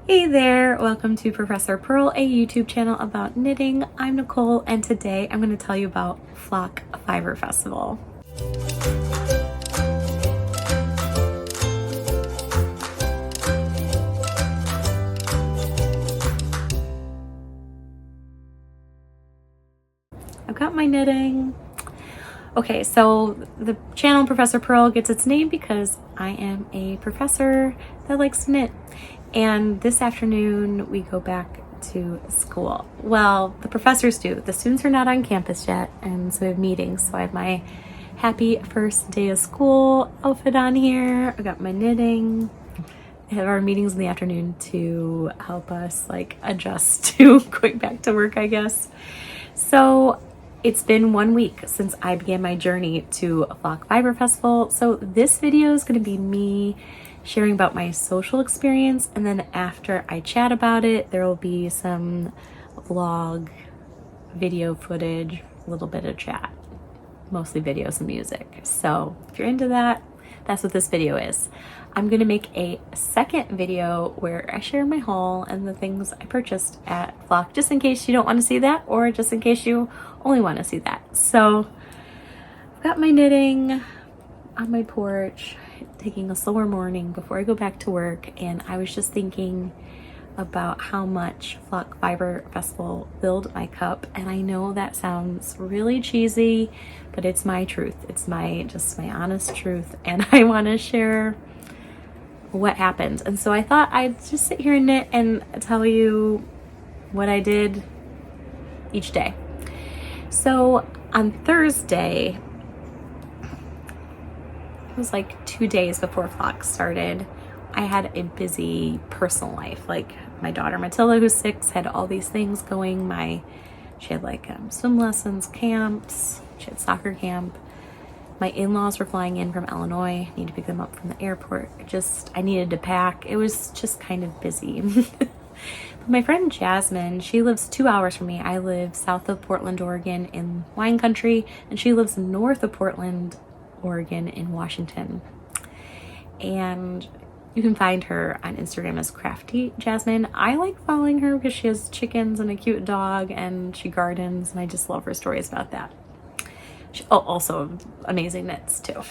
Hey there, welcome to Professor Purl, a YouTube channel about knitting. I'm Nicole, and today I'm going to tell you about Flock Fiber Festival. I've got my knitting. Okay, so the channel Professor Purl gets its name because I am a professor that likes to knit. And this afternoon we go back to school. Well, the professors do. The students are not on campus yet, and so we have meetings. So I have my happy first day of school outfit on here. I got my knitting. I have our meetings in the afternoon to help us adjust to going back to work, I guess. So it's been 1 week since I began my journey to Flock Fiber Festival. So this video is going to be me sharing about my social experience, and then after I chat about it, there will be some vlog, video footage, a little bit of chat, mostly videos and music. So if you're into that, that's what this video is. I'm gonna make a second video where I share my haul and the things I purchased at Flock, just in case you don't want to see that, or just in case you only want to see that. So I've got my knitting on my porch, taking a slower morning before I go back to work, and I was just thinking about how much Flock Fiber Festival filled my cup. And I know that sounds really cheesy, but it's my truth. It's just my honest truth, and I want to share what happened. And so I thought I'd just sit here and knit and tell you what I did each day. So on Thursday, it was like 2 days before Flock started, I had a busy personal life. Like my daughter Matilda, who's 6, had all these things going. She had swim lessons, camps, she had soccer camp. My in-laws were flying in from Illinois. I need to pick them up from the airport. I needed to pack. It was just kind of busy. But my friend Jasmine, she lives 2 hours from me. I live south of Portland, Oregon in wine country, and she lives north of Portland, Oregon in Washington. And you can find her on Instagram as Crafty Jasmine. I like following her because she has chickens and a cute dog, and she gardens, and I just love her stories about that. She also amazing knits too.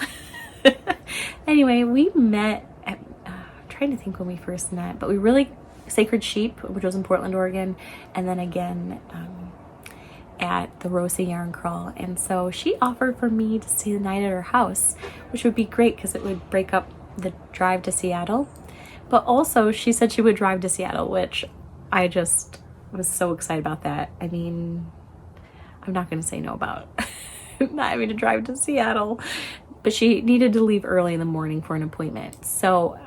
Anyway, we met at, I'm trying to think when we first met, but we really, Sacred Sheep, which was in Portland, Oregon, and then again at the Rosa Yarn Crawl. And so she offered for me to stay the night at her house, which would be great because it would break up the drive to Seattle. But also she said she would drive to Seattle, which I just was so excited about that. I mean, I'm not going to say no about not having to drive to Seattle, but she needed to leave early in the morning for an appointment. So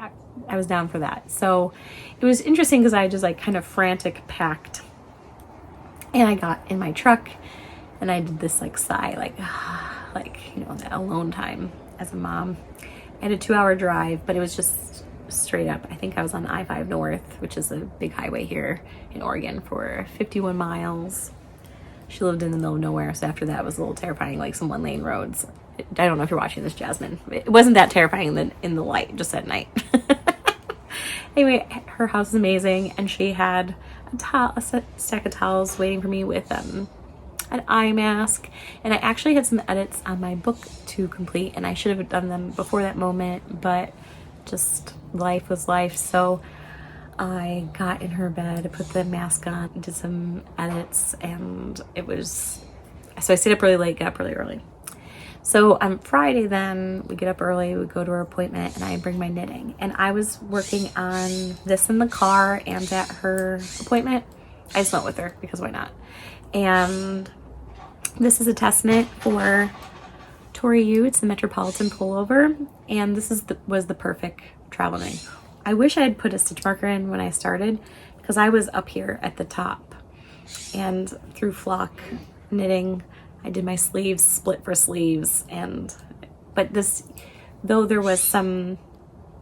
I was down for that. So it was interesting because I just kind of frantic packed, and I got in my truck and I did this sigh, that alone time as a mom. I had a 2-hour drive, but it was just straight up. I think I was on I-5 North, which is a big highway here in Oregon, for 51 miles. She lived in the middle of nowhere, so after that it was a little terrifying, like some 1-lane roads. I don't know if you're watching this, Jasmine. It wasn't that terrifying in the light, just at night. Anyway, her house is amazing, and she had a stack of towels waiting for me with an eye mask, and I actually had some edits on my book to complete, and I should have done them before that moment, but just life was life. So I got in her bed, put the mask on, did some edits, and so I stayed up really late, got up really early. So on Friday then, we get up early, we go to her appointment, and I bring my knitting. And I was working on this in the car and at her appointment. I just went with her because why not? And this is a test knit for Tori U. It's the Metropolitan pullover, and this was the perfect travel knitting. I wish I had put a stitch marker in when I started, because I was up here at the top, and through Flock knitting I did my sleeves, split for sleeves, but though there was some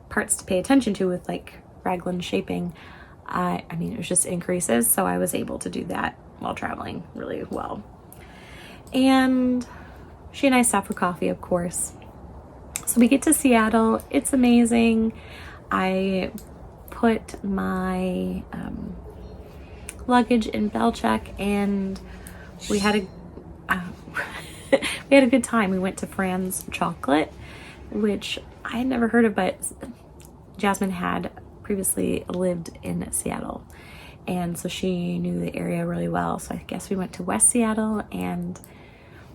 parts to pay attention to with raglan shaping, I mean it was just increases, so I was able to do that while traveling really well. And she and I stopped for coffee, of course. So we get to Seattle. It's amazing. I put my luggage in bell check, and we had a we had a good time. We went to Fran's Chocolate, which I had never heard of, but Jasmine had previously lived in Seattle, and so she knew the area really well. So I guess we went to West Seattle, and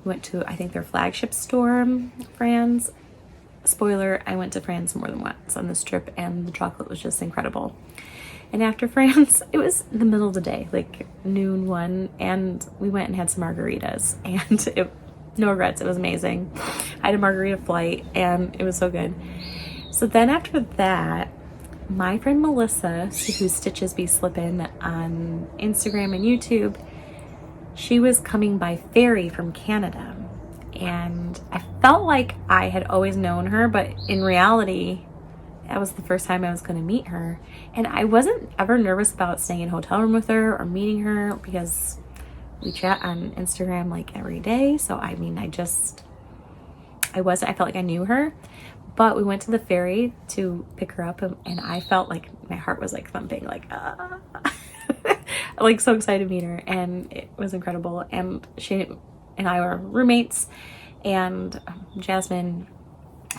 we went to, I think, their flagship store, Fran's. Spoiler, I went to Fran's more than once on this trip, and the chocolate was just incredible. And after Fran's, it was the middle of the day, like noon, 1, and we went and had some margaritas, and no regrets, it was amazing. I had a margarita flight, and it was so good. So then after that, my friend Melissa, who Stitches Be Slippin' on Instagram and YouTube, she was coming by ferry from Canada. And I felt like I had always known her, but in reality, that was the first time I was going to meet her. And I wasn't ever nervous about staying in a hotel room with her or meeting her, because we chat on Instagram like every day. So I mean, I felt like I knew her. But we went to the ferry to pick her up, and I felt like my heart was like thumping, like like so excited to meet her, and it was incredible. And she and I were roommates, and Jasmine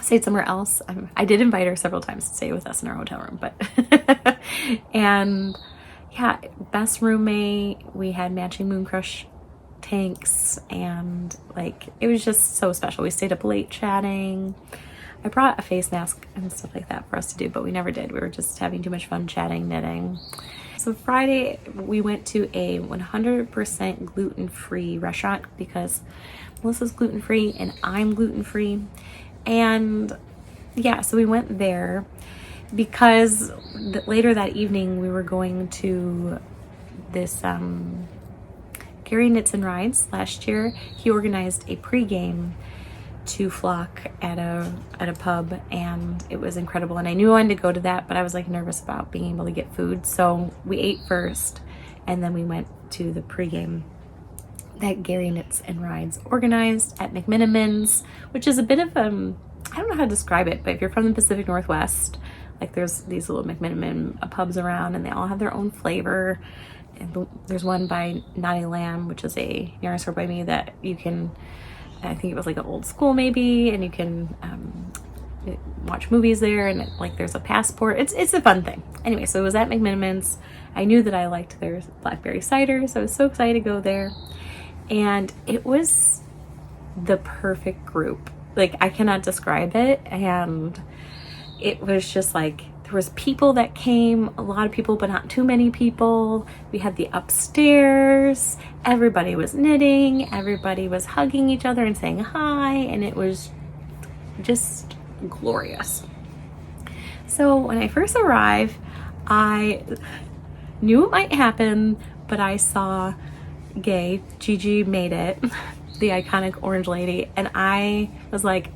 stayed somewhere else. I did invite her several times to stay with us in our hotel room, but and yeah, best roommate. We had matching Moon Crush tanks, and like it was just so special. We stayed up late chatting. I brought a face mask and stuff like that for us to do, but we never did. We were just having too much fun chatting, knitting. So Friday, we went to a 100% gluten-free restaurant, because Melissa's gluten-free and I'm gluten-free. And yeah, so we went there because later that evening we were going to this Gary Knits and Rides. Last year he organized a pregame to Flock at a pub, and it was incredible. And I knew I wanted to go to that, but I was like nervous about being able to get food. So we ate first, and then we went to the pregame that Gary Knits and Rides organized at McMiniman's, which is a bit of I don't know how to describe it, but if you're from the Pacific Northwest, like there's these little McMiniman pubs around, and they all have their own flavor. And there's one by Naughty Lamb, which is a yarn store by me that you can, I think it was like an old school maybe, and you can watch movies there, and like there's a passport. It's a fun thing. Anyway, so it was at McMiniman's. I knew that I liked their blackberry cider, so I was so excited to go there. And it was the perfect group. Like, I cannot describe it. And it was just like, there was people that came, a lot of people, but not too many people. We had the upstairs. Everybody was knitting. Everybody was hugging each other and saying hi. And it was just glorious. So when I first arrived, I knew it might happen, but I saw Gigi made it, the iconic orange lady, and I was like,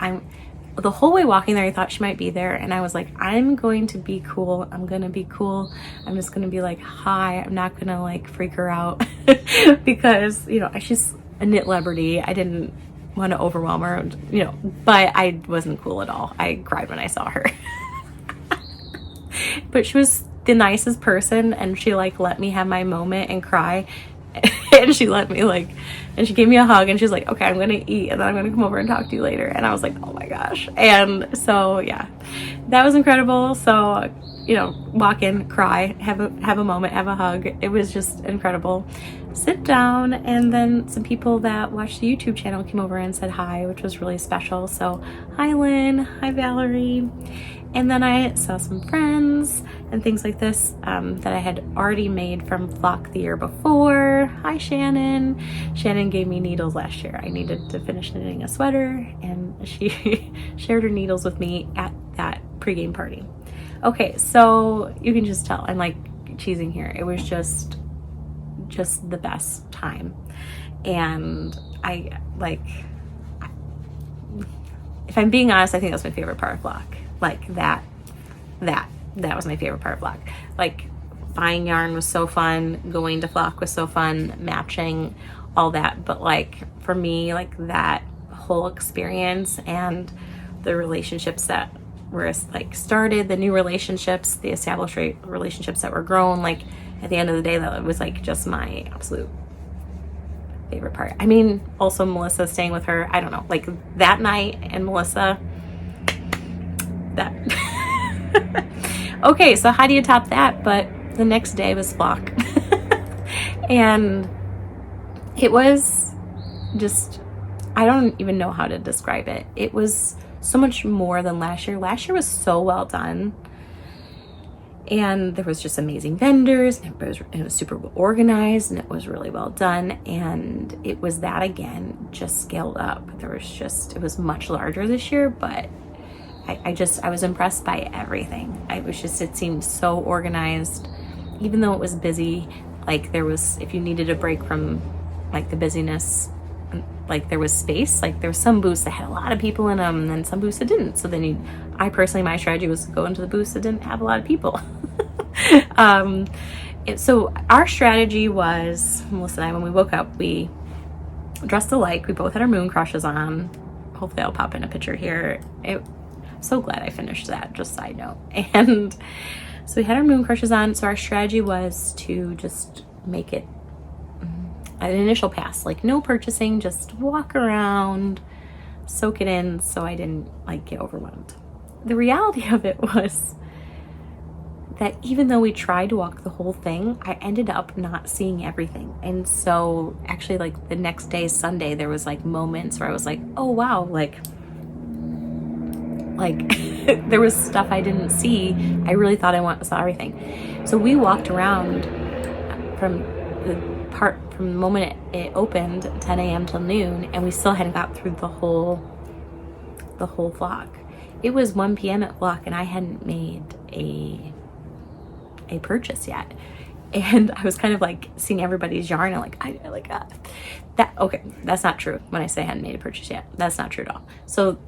the whole way walking there I thought she might be there, and I was like, I'm going to be cool. I'm gonna be cool. I'm just gonna be like, hi. I'm not gonna like freak her out because, you know, she's a knit celebrity. I didn't want to overwhelm her, you know, but I wasn't cool at all. I cried when I saw her. But she was the nicest person, and she like let me have my moment and cry. And she let me and she gave me a hug, and she's like, okay, I'm gonna eat, and then I'm gonna come over and talk to you later. And I was like, oh my gosh. And so yeah, that was incredible. So, you know, walk in, cry, have a moment, have a hug. It was just incredible. Sit down, and then some people that watched the YouTube channel came over and said hi, which was really special. So hi Lynn, hi Valerie. And then I saw some friends and things like this that I had already made from Flock the year before. Hi Shannon. Shannon gave me needles last year. I needed to finish knitting a sweater, and she shared her needles with me at that pregame party. Okay, so you can just tell I'm like cheesing here. It was just the best time. And I like, if I'm being honest, I think that was my favorite part of Flock. Like that was my favorite part of Flock. Like, buying yarn was so fun, going to Flock was so fun, matching, all that. But like for me, like that whole experience and the relationships that were like started, the new relationships, the established relationships that were grown. Like at the end of the day, that was like just my absolute favorite part. I mean, also Melissa staying with her, I don't know, like that night and Melissa, that. Okay, so how do you top that? But the next day was flock. And it was just, I don't even know how to describe it. It was so much more than last year. Last year was so well done. And there was just amazing vendors. And it was super organized and it was really well done. And it was that again, just scaled up. It was much larger this year, but I was impressed by everything. It seemed so organized, even though it was busy. Like if you needed a break from like the busyness, like there was space. Like there was some booths that had a lot of people in them, and then some booths that didn't. So then my strategy was to go into the booths that didn't have a lot of people. So our strategy was, Melissa and I, when we woke up, we dressed alike. We both had our moon crushes on. Hopefully I'll pop in a picture here. So glad I finished that, just side note. And so we had our moon crushes on. So our strategy was to just make it an initial pass, like no purchasing, just walk around, soak it in, so I didn't like get overwhelmed. The reality of it was that even though we tried to walk the whole thing, I ended up not seeing everything. And so actually like the next day, Sunday, there was like moments where I was like, oh wow, like there was stuff I didn't see. I really thought I saw everything. So we walked around from the moment it opened, 10 a.m. till noon, and we still hadn't got through the whole flock. It was 1 p.m. at flock, and I hadn't made a purchase yet. And I was kind of like seeing everybody's yarn and okay, that's not true. When I say I hadn't made a purchase yet, that's not true at all. So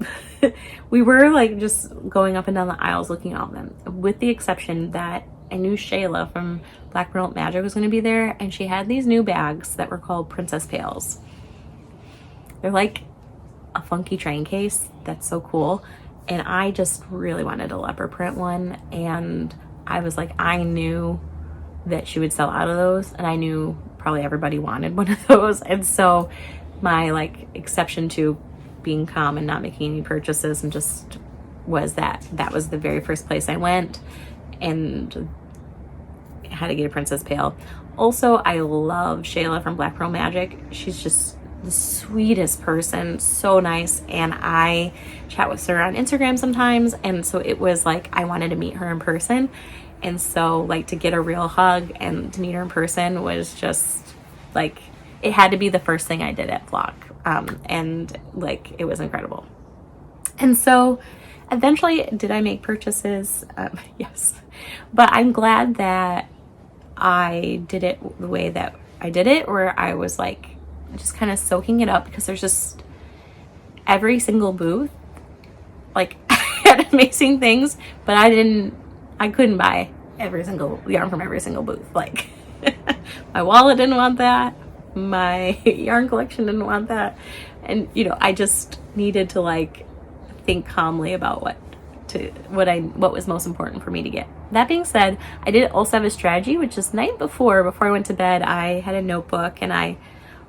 we were like just going up and down the aisles looking at them, with the exception that I knew Shayla from Black Purl Magic was going to be there, and she had these new bags that were called Princess Pails. They're like a funky train case that's so cool, and I just really wanted a leopard print one, and I was like, I knew that she would sell out of those, and I knew probably everybody wanted one of those. And so my like exception to being calm and not making any purchases and just was that was the very first place I went and had to get a Princess Pail. Also, I love Shayla from Black Purl Magic. She's just the sweetest person, so nice, and I chat with her on Instagram sometimes, and so it was like I wanted to meet her in person. And so like to get a real hug and to meet her in person was just like, it had to be the first thing I did at Flock. And like, it was incredible. And so eventually, did I make purchases? Yes. But I'm glad that I did it the way that I did it, where I was like just kind of soaking it up, because there's just every single booth like had amazing things, but I couldn't buy every single yarn from every single booth. Like my wallet didn't want that, my yarn collection didn't want that, and I just needed to like think calmly about what was most important for me to get. That being said, I did also have a strategy, which is night before I went to bed, I had a notebook and I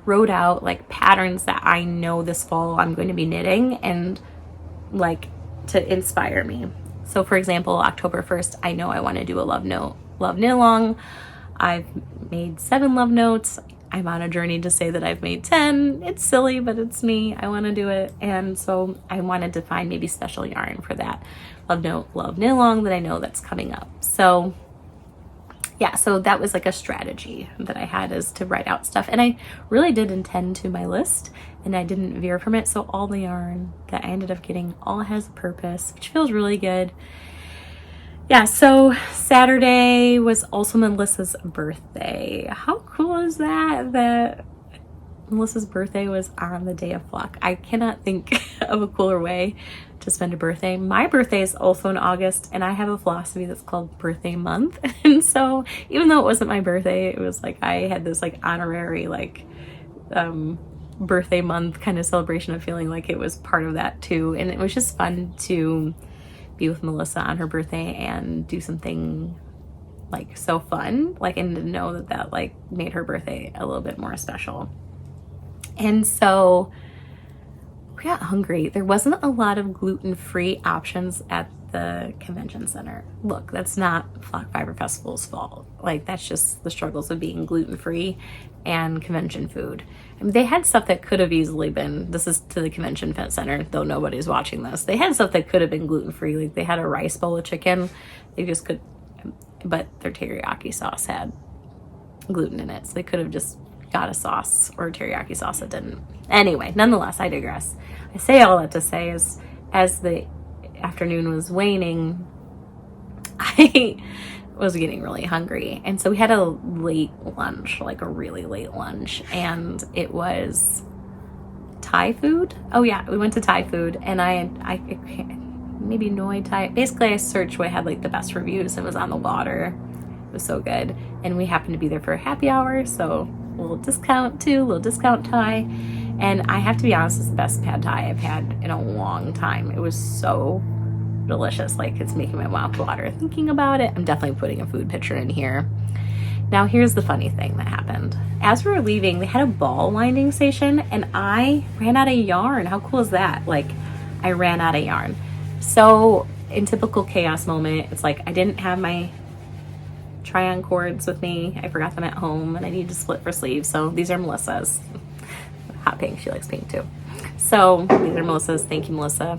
wrote out like patterns that I know this fall I'm going to be knitting, and like to inspire me. So for example, October 1st, I know I want to do a love knit along. I've made 7 love notes. I'm on a journey to say that I've made 10. It's silly, but it's me. I want to do it. And so I wanted to find maybe special yarn for that love knit along that I know that's coming up. So yeah, so that was like a strategy that I had, is to write out stuff. And I really did intend to my list, and I didn't veer from it. So all the yarn that I ended up getting all has a purpose, which feels really good. Yeah, so Saturday was also Melissa's birthday. How cool is that Melissa's birthday was on the day of Flock? I cannot think of a cooler way to spend a birthday. My birthday is also in August, and I have a philosophy that's called birthday month. And so even though it wasn't my birthday, it was like I had this like honorary like birthday month kind of celebration of feeling like it was part of that too. And it was just fun to be with Melissa on her birthday and do something like so fun, like, and to know that that like made her birthday a little bit more special. And so we got hungry. There wasn't a lot of gluten-free options at the convention center. Look, that's not Flock Fiber Festival's fault. Like, that's just the struggles of being gluten-free and convention food. I mean, they had stuff that could have easily been, this is to the convention center, though nobody's watching this. They had stuff that could have been gluten-free. Like, they had a rice bowl of chicken. They just could, but their teriyaki sauce had gluten in it. So they could have just got a sauce or a teriyaki sauce that didn't. Anyway, nonetheless, I digress. I say all that to say is, as the afternoon was waning, I was getting really hungry. And so we had a late lunch, like a really late lunch. And it was Thai food. Oh yeah, we went to Thai food. And I maybe Noi Thai. Basically, I searched what had like the best reviews. It was on the water. It was so good. And we happened to be there for a happy hour. So a little discount Thai. And I have to be honest, it's the best pad Thai I've had in a long time. It was so delicious. Like, it's making my mouth water thinking about it. I'm definitely putting a food picture in here. Now, here's the funny thing that happened. As we were leaving, they had a ball winding station, and I ran out of yarn. How cool is that? Like, I ran out of yarn. So, in typical chaos moment, it's like I didn't have my try-on cords with me. I forgot them at home, and I needed to split for sleeves. So, these are Melissa's. Hot pink. She likes pink too. So these are Melissa's. Thank you, Melissa.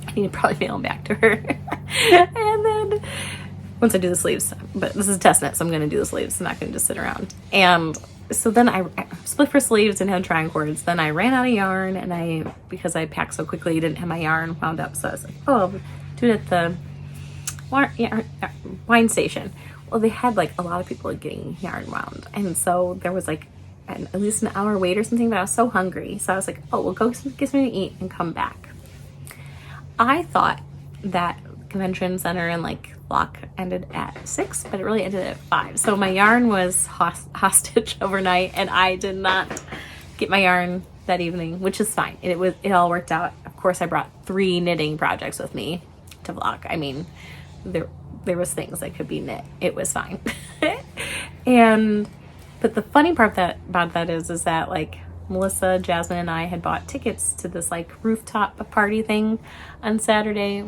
I need to probably mail them back to her. And then once I do the sleeves, but this is a test net, so I'm going to do the sleeves. I'm not going to just sit around. And so then I split for sleeves and had try-on cords. Then I ran out of yarn, and because I packed so quickly, didn't have my yarn wound up. So I was like, oh, I'll do it at the wine station. Well, they had like a lot of people getting yarn wound. And so there was like at least an hour wait or something, but I was so hungry. So I was like, oh, we'll go get something to eat and come back. I thought that convention center and like Flock ended at 6, but it really ended at 5. So my yarn was hostage overnight, and I did not get my yarn that evening, which is fine. It all worked out. Of course, I brought 3 knitting projects with me to Flock. I mean, there was things that could be knit. It was fine. But the funny part about that is that like Melissa, Jasmine, and I had bought tickets to this like rooftop party thing on Saturday,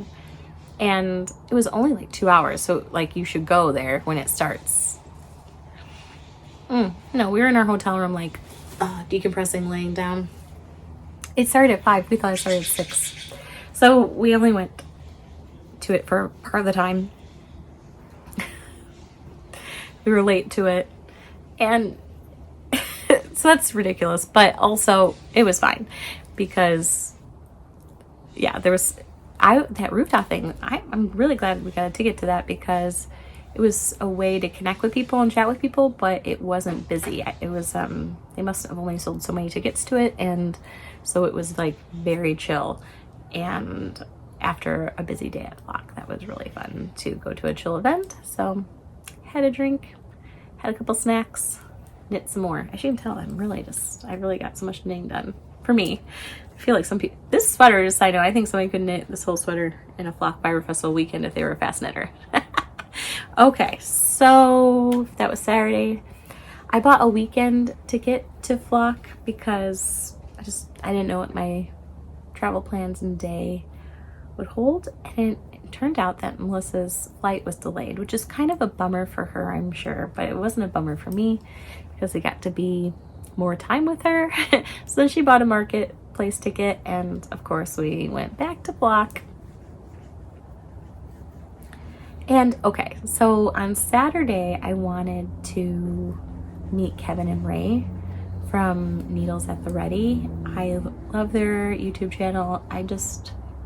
and it was only like 2 hours. So like you should go there when it starts. No, we were in our hotel room like decompressing, laying down. It started at 5. We thought it started at 6. So we only went to it for part of the time. We were late to it. And so that's ridiculous, but also it was fine because yeah, that rooftop thing. I'm really glad we got a ticket to that because it was a way to connect with people and chat with people, but it wasn't busy. It was, they must have only sold so many tickets to it. And so it was like very chill. And after a busy day at Flock, that was really fun to go to a chill event. So had a drink, had a couple snacks, knit some more. As you can tell, I really got so much knitting done for me. I feel like some people, this sweater, just side note, I think somebody could knit this whole sweater in a Flock Fiber Festival weekend if they were a fast knitter. Okay, so that was Saturday. I bought a weekend ticket to Flock because I didn't know what my travel plans and day would hold, and it turned out that Melissa's flight was delayed, which is kind of a bummer for her, I'm sure, but it wasn't a bummer for me because I got to be more time with her. So then she bought a marketplace ticket, and of course we went back to Flock. And okay, so on Saturday I wanted to meet Kevin and Ray from Needles at the Ready. I love their YouTube channel.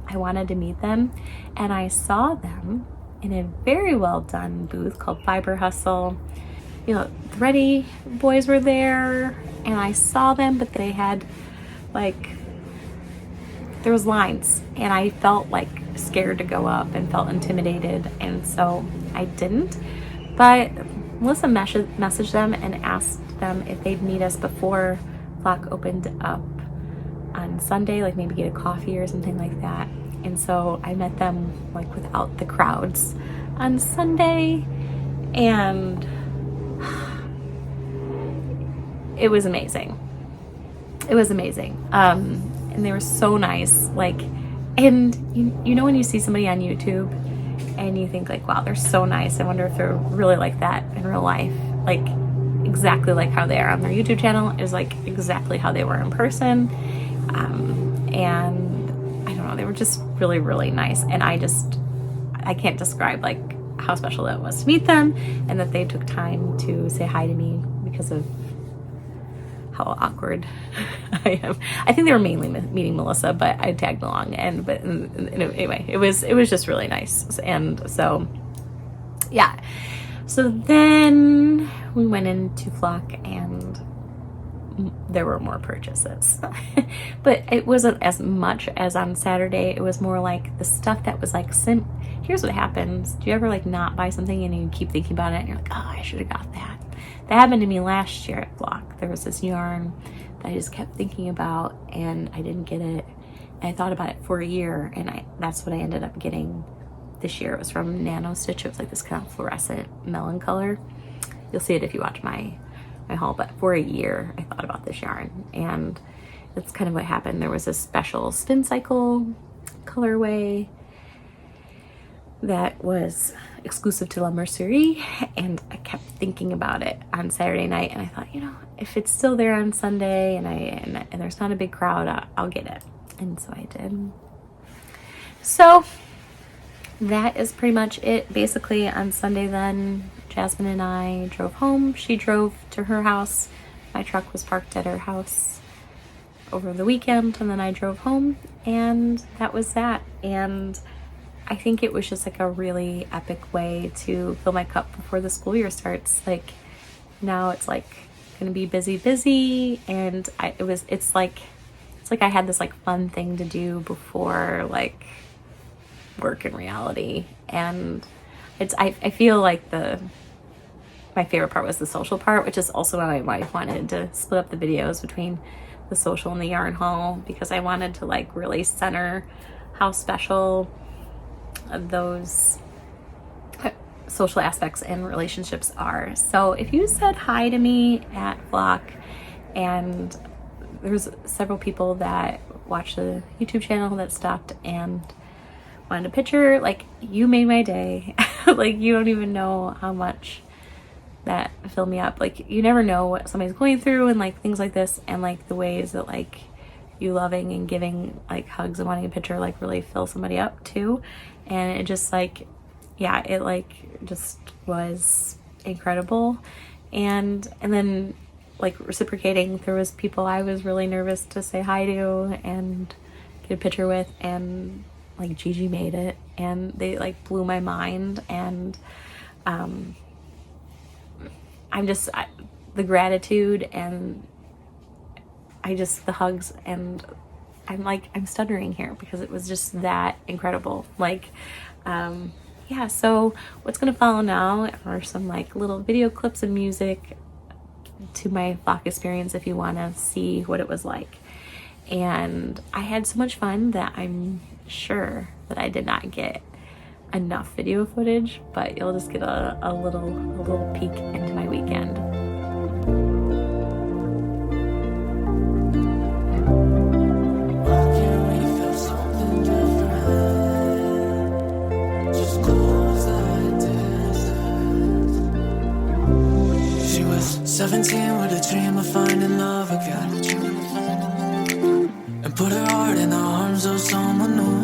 I wanted to meet them, and I saw them in a very well done booth called Fiber Hustle. You know, the Ready boys were there, and I saw them, but they had there was lines, and I felt like scared to go up and felt intimidated, and so I didn't. But Melissa messaged them and asked them if they'd meet us before Flock opened up on Sunday, like maybe get a coffee or something like that. And so I met them like without the crowds on Sunday, and it was amazing. It was amazing. And they were so nice. Like, and you know when you see somebody on YouTube and you think like, wow, they're so nice. I wonder if they're really like that in real life. Like exactly like how they are on their YouTube channel is like exactly how they were in person. And I don't know, they were just really, really nice. And I can't describe like how special that was to meet them, and that they took time to say hi to me because of how awkward I am. I think they were mainly meeting Melissa, but I tagged along. But anyway, it was just really nice. And so, yeah. So then we went into Flock, and there were more purchases, but it wasn't as much as on Saturday. It was more like the stuff that was like, here's what happens. Do you ever like not buy something and you keep thinking about it and you're like, oh, I should have got that. That happened to me last year at Flock. There was this yarn that I just kept thinking about and I didn't get it. And I thought about it for a year, and that's what I ended up getting this year. It was from Nano Stitch. It was like this kind of fluorescent melon color. You'll see it if you watch my haul, but for a year I thought about this yarn, and that's kind of what happened. There was a special spin cycle colorway that was exclusive to La Mercerie, and I kept thinking about it on Saturday night, and I thought, you know, if it's still there on Sunday and there's not a big crowd, I'll get it. And so I did. So that is pretty much it. Basically on Sunday then, Jasmine and I drove home. She drove to her house. My truck was parked at her house over the weekend, and then I drove home, and that was that. And I think it was just like a really epic way to fill my cup before the school year starts. Like now it's like gonna be busy, and it's like I had this like fun thing to do before like work and reality. And I feel like my favorite part was the social part, which is also why my wife wanted to split up the videos between the social and the yarn haul, because I wanted to like really center how special those social aspects and relationships are. So if you said hi to me at Flock, and there's several people that watch the YouTube channel that stopped and wanted a picture, like you made my day. Like you don't even know how much that filled me up. Like you never know what somebody's going through, and like things like this, and like the ways that like you loving and giving like hugs and wanting a picture like really fill somebody up too. And it just like, yeah, it like just was incredible. And then like reciprocating, there was people I was really nervous to say hi to and get a picture with, and like Gigi made it, and they like blew my mind. And the gratitude, and the hugs, and I'm stuttering here because it was just that incredible. Like, yeah, so what's gonna follow now are some like little video clips and music to my Flock experience if you want to see what it was like. And I had so much fun that I'm sure that I did not get enough video footage, but you'll just get a little peek into my weekend. She was 17 with a dream of finding love again, and put her heart in the arms of someone new.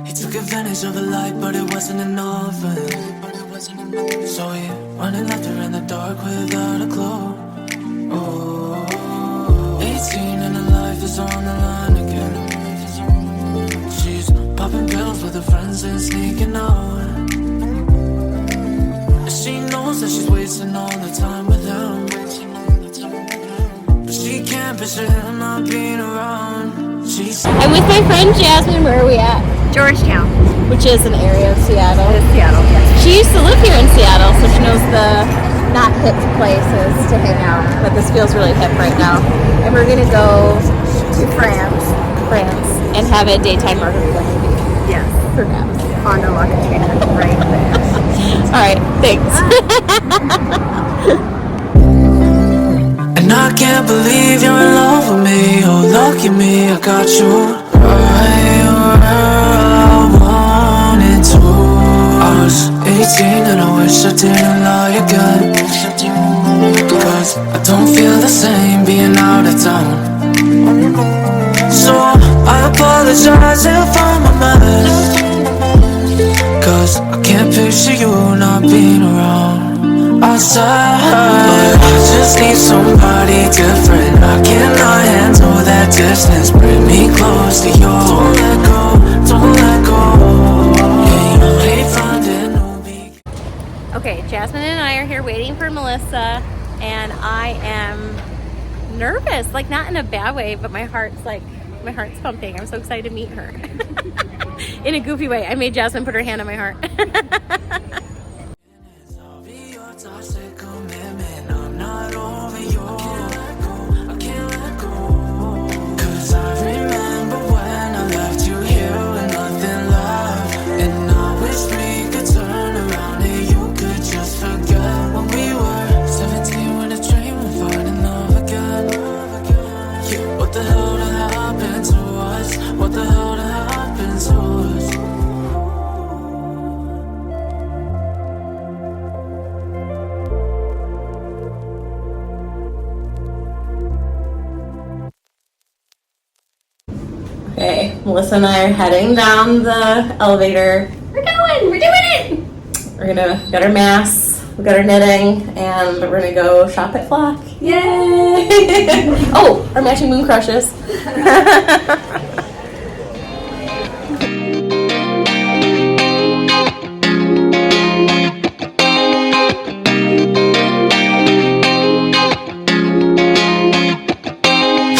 He took advantage of the light, but it wasn't enough. So he running left her in the dark without a clue. Oh, 18 and her life is on the line again. She's popping pills with her friends and sneaking out. She knows that she's wasting all the time with him, but she can't picture him not being around. I'm with my friend Jasmine. Where are we at? Georgetown, Which is an area of Seattle. it's Seattle, yes. She used to live here in Seattle, so she knows the not hip places to hang out. But this feels really hip right now. And we're gonna go to France. and have a daytime margarita. Yes. Perhaps. On the La Katrina, right there. All right, thanks. And I can't believe you're in love with me. Oh, lucky me, I got you right where I wanted to. I was 18 and I wish I didn't lie again, cause I don't feel the same being out of town. So I apologize if I'm a mess, cause I can't picture you not being around. I said, I just need somebody different. I cannot handle that distance. Bring me close to you. Don't let go, don't let go. Yeah, you know, hate finding no beat. Okay, Jasmine and I are here waiting for Melissa, and I am nervous, like not in a bad way, but my heart's pumping. I'm so excited to meet her. In a goofy way. I made Jasmine put her hand on my heart. I'll be your toxic commitment. I'm not over you. I can't let go. Cause I remember when I left you here with nothing left. And I wish we could turn around and you could just forget when we were 17 when the train went far in love again. Yeah, what the hell did happen to us? What the hell did happen to us? Okay, Melissa and I are heading down the elevator. We're going! We're doing it! We're gonna get our masks, we got our knitting, and we're gonna go shop at Flock. Yay! Oh, our matching moon crushes.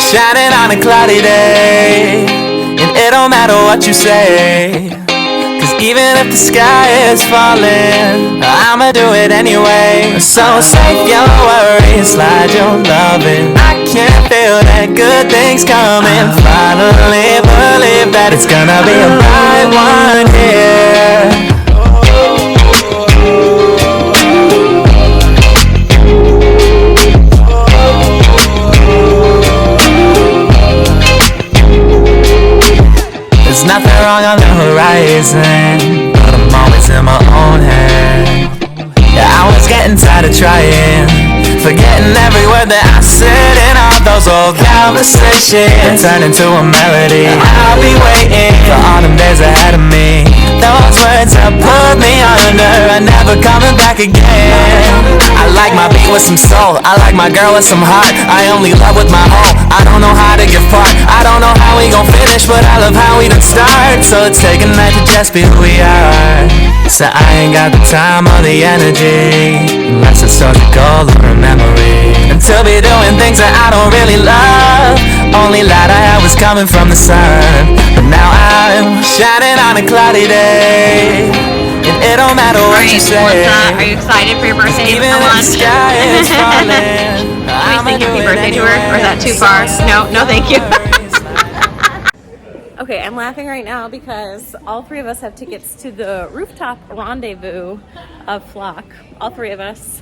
Shining on a cloudy day, and it don't matter what you say, cause even if the sky is falling, I'ma do it anyway. So save your worries, slide your loving. I can feel that good things coming. Finally believe that it's gonna be a bright one here. There's nothing wrong on the horizon, but I'm always in my own head. Yeah, I was getting tired of trying, forgetting every word that I said in all those old conversations. Turn into a melody. I'll be waiting for all them days ahead of me. Those words that put me under are never coming back again. I like my beat with some soul, I like my girl with some heart. I only love with my whole, I don't know how to give part. I don't know how we gon' finish, but I love how we done start. So let's take a night to just be who we are. So I ain't got the time or the energy, unless it's a goal or a memory. And to be doing things that I don't really love. Only light I had was coming from the sun, but now I'm shining on a cloudy day, and it don't matter what you say. Melissa, are you excited for your birthday? Even if the sky is falling, Can we sing happy birthday to her, or is that too far? No, thank you. Okay, I'm laughing right now because all three of us have tickets to the rooftop rendezvous of Flock. All three of us.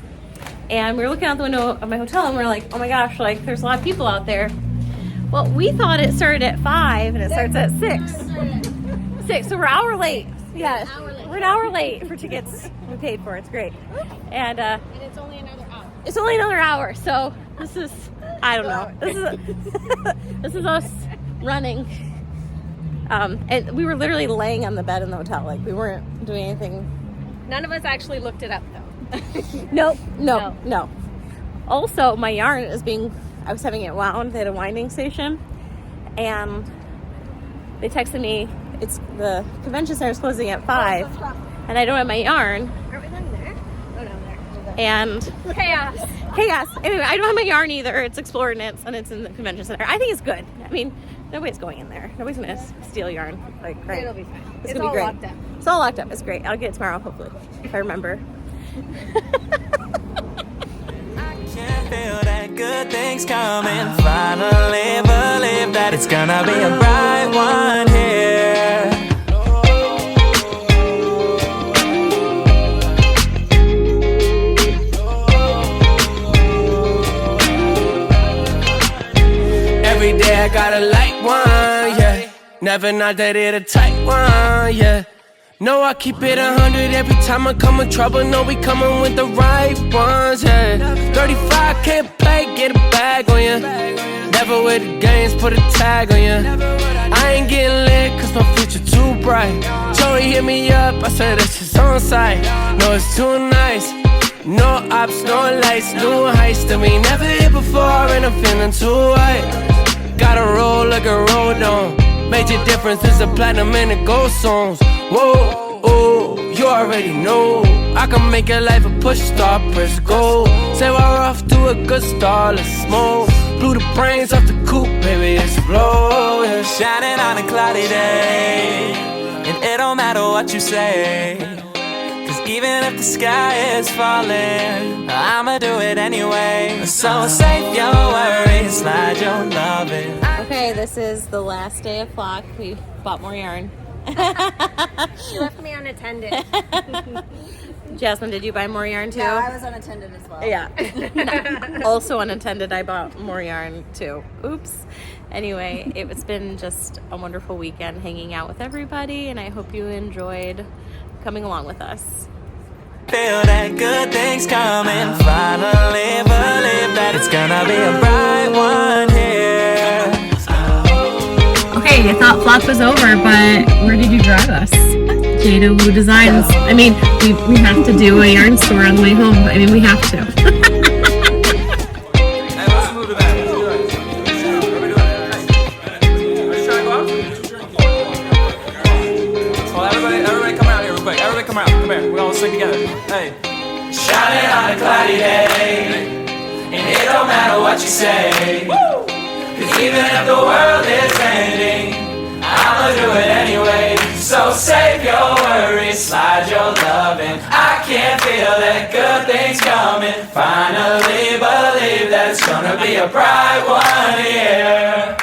And we were looking out the window of my hotel and we are like, oh my gosh, like there's a lot of people out there. Well, we thought it started at 5 and it starts at 6. 6, so we're an hour late. Yeah, we're an hour late for tickets we paid for. It's great. And it's only another hour. it's only another hour, so this is, I don't know. This is us running. And we were literally laying on the bed in the hotel. Like, we weren't doing anything. None of us actually looked it up, though. No. Also, my yarn is I was having it wound. They had a winding station. And they texted me, the convention center is closing at 5. And I don't have my yarn. Are we done there? Oh, no, there. And Chaos. Anyway, I don't have my yarn either. It's Explore Knits and it's in the convention center. I think it's good. I mean, nobody's going in there. Nobody's going to steal yarn. Like, right. It'll be fine. It's gonna be great. Locked up. It's all locked up. It's great. I'll get it tomorrow, hopefully, if I remember. Can't feel that good things coming. Finally believe that that it's gonna be a bright one here. Every day I gotta light one, yeah. Never not that it a tight one, yeah. No, I keep it 100 every time I come in trouble. No, we coming with the right ones, yeah. 35 can't play, get a bag on ya. Never with the games, put a tag on ya. I ain't getting lit cause my future too bright. Joey hit me up, I said that's just on site. No, it's too nice. No ops, no lights, new heights that we never hit before, and I'm feeling too high. Gotta roll like a road on. Major difference is the platinum and the gold songs. Whoa, oh, you already know. I can make your life a push star, press go. Say we're off to a good start, let's smoke. Blew the brains off the coupe, baby, explode, yeah. Shining on a cloudy day, and it don't matter what you say. Cause even if the sky is falling, I'ma do it anyway. So save your worries, slide your loving. Okay, this is the last day of flock. We bought more yarn. She left me unattended. Jasmine, did you buy more yarn too? No, I was unattended as well. Yeah. Also unattended, I bought more yarn too. Oops. Anyway, it's been just a wonderful weekend hanging out with everybody, and I hope you enjoyed coming along with us. Feel that good things coming. Finally believe that it's gonna be a bright one here. Okay, I thought flock was over, but where did you drive us? Jada Wu Designs. I mean, we have to do a yarn store on the way home. I mean, we have to. Hey, let's move to that. Well, everybody come out here real quick. Everybody come out. Come here. We're all sing together. Hey. Shining on a cloudy day, and it don't matter what you say. Woo! Cause even if the world is ending, I'ma do it anyway. So save your worries, slide your loving. I can feel that good things coming. Finally believe that it's gonna be a bright one here.